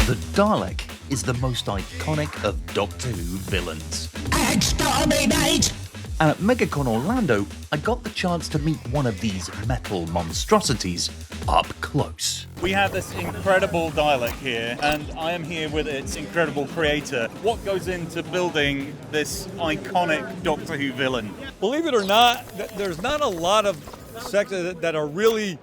The Dalek is the most iconic of Doctor Who villains. Exterminate! And at MegaCon Orlando, I got the chance to meet one of these metal monstrosities up close. We have this incredible Dalek here, and I am here with its incredible creator. What goes into building this iconic Doctor Who villain? Believe it or not, there's not a lot of sections that are really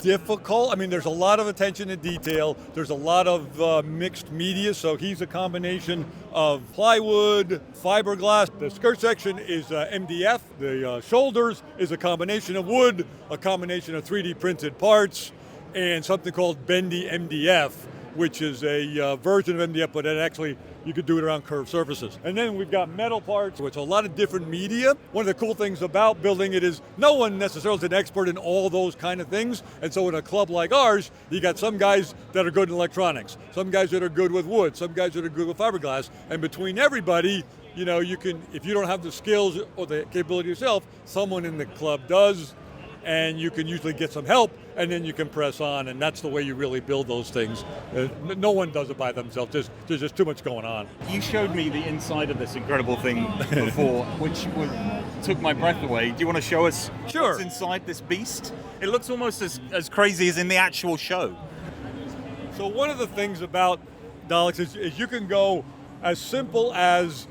difficult. I mean, there's a lot of attention to detail. There's a lot of mixed media, so he's a combination of plywood, fiberglass. The skirt section is MDF. The shoulders is a combination of wood, a combination of 3D printed parts, and something called bendy MDF, which is a version of MDF, but it actually, you could do it around curved surfaces. And then we've got metal parts, which are a lot of different media. One of the cool things about building it is no one necessarily is an expert in all those kind of things. And so in a club like ours, you got some guys that are good in electronics, some guys that are good with wood, some guys that are good with fiberglass. And between everybody, you know, you can, if you don't have the skills or the capability yourself, someone in the club does, and you can usually get some help, and then you can press on, and that's the way you really build those things. No one does it by themselves. There's just too much going on. You showed me the inside of this incredible thing before, which took my breath away. Do you want to show us what's inside this beast? It looks almost as crazy as in the actual show. So one of the things about Daleks is you can go as simple as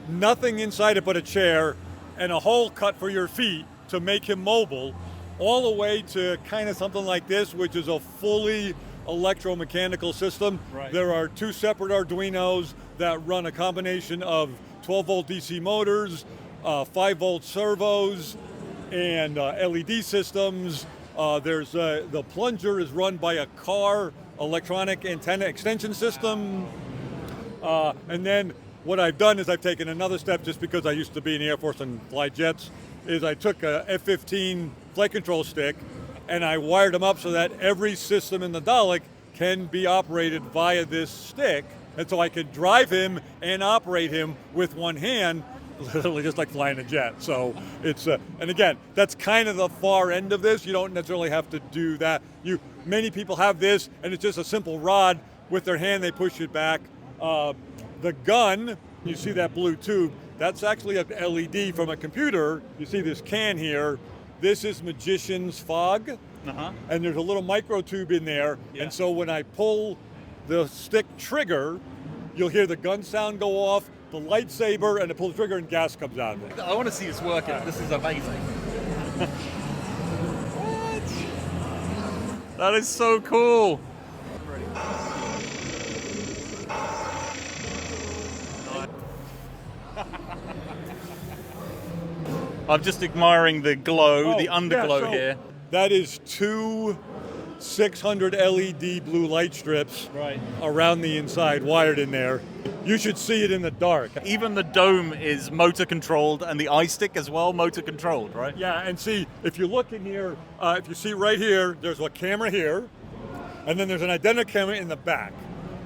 nothing inside it but a chair and a hole cut for your feet to make him mobile, all the way to kind of something like this, which is a fully electromechanical system. Right. There are two separate Arduinos that run a combination of 12-volt DC motors, 5-volt servos, and LED systems. There's the plunger is run by a car electronic antenna extension system. And then what I've done is I've taken another step, just because I used to be in the Air Force and fly jets, is I took a F-15 flight control stick and I wired them up so that every system in the Dalek can be operated via this stick. And so I could drive him and operate him with one hand, literally just like flying a jet. So it's, and again, that's kind of the far end of this. You don't necessarily have to do that. Many people have this, and it's just a simple rod. With their hand, they push it back. The gun, you see that blue tube, that's actually an LED from a computer. You see this can here. This is Magician's Fog, and there's a little micro tube in there. Yeah. And so when I pull the stick trigger, you'll hear the gun sound go off, the lightsaber, and I pull the trigger and gas comes out of it. I want to see this working. This is amazing. What? That is so cool. I'm just admiring the glow, the underglow here. That is two 600 LED blue light strips around the inside, wired in there. You should see it in the dark. Even the dome is motor controlled, and the eye stick as well, motor controlled, right? Yeah, and see, if you look in here, if you see right here, there's a camera here, and then there's an identical camera in the back.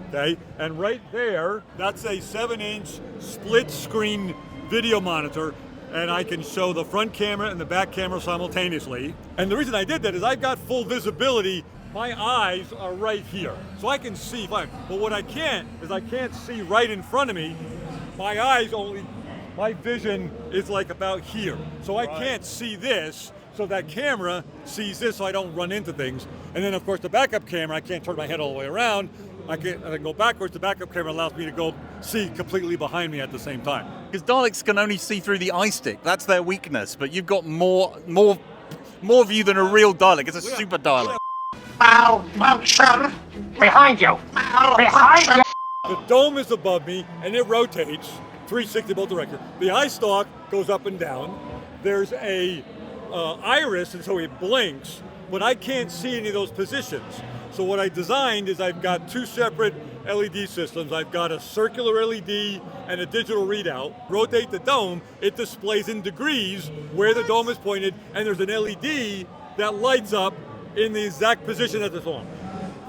Okay, and right there, that's a 7-inch split screen video monitor. And I can show the front camera and the back camera simultaneously. And the reason I did that is I've got full visibility. My eyes are right here, so I can see fine. But what I can't is I can't see right in front of me. My eyes only, my vision is like about here. So I can't see this, so that camera sees this so I don't run into things. And then of course the backup camera, I can't turn my head all the way around. I can go backwards. The backup camera allows me to go see completely behind me at the same time. Because Daleks can only see through the eye stick. That's their weakness. But you've got more view than a real Dalek. It's a super Dalek. Malfunction! Behind you! Behind you! The dome is above me, and it rotates 360 both directions. The eye stalk goes up and down. There's a iris, and so it blinks, but I can't see any of those positions. So what I designed is I've got two separate LED systems. I've got a circular LED and a digital readout. Rotate the dome, it displays in degrees where the dome is pointed, and there's an LED that lights up in the exact position that it's on.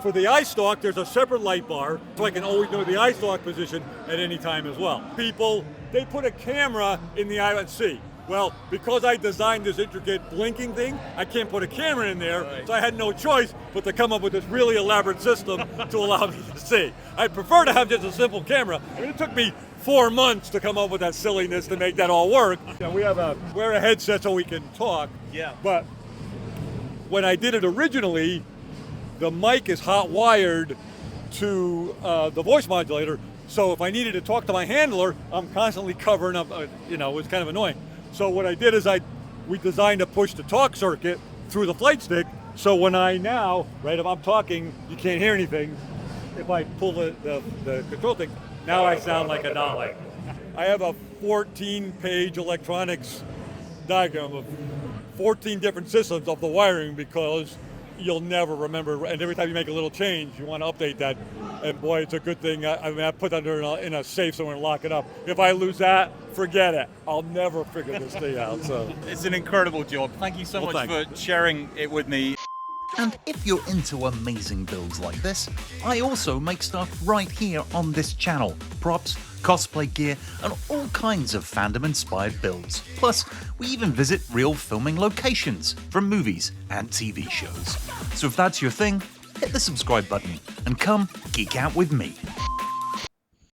For the eye stalk, there's a separate light bar, so I can always know the eye stalk position at any time as well. People, they put a camera in the eye and see. Well, because I designed this intricate blinking thing, I can't put a camera in there, so I had no choice but to come up with this really elaborate system to allow me to see. I'd prefer to have just a simple camera. I mean, it took me 4 months to come up with that silliness to make that all work. Yeah, we wear a headset so we can talk. Yeah. But when I did it originally, the mic is hot wired to the voice modulator. So if I needed to talk to my handler, I'm constantly covering up. It was kind of annoying. So what I did is we designed a push-to-talk circuit through the flight stick. So when if I'm talking, you can't hear anything. If I pull the control thing, now I sound like a Dalek. I have a 14-page electronics diagram of 14 different systems of the wiring because you'll never remember. And every time you make a little change, you want to update that. And boy, it's a good thing. I put that in a safe somewhere and lock it up. If I lose that, forget it. I'll never figure this thing out. So It's an incredible job. Thank you so much for sharing it with me. And if you're into amazing builds like this, I also make stuff right here on this channel. Props, cosplay gear, and all kinds of fandom-inspired builds. Plus, we even visit real filming locations from movies and TV shows. So if that's your thing, hit the subscribe button and come geek out with me.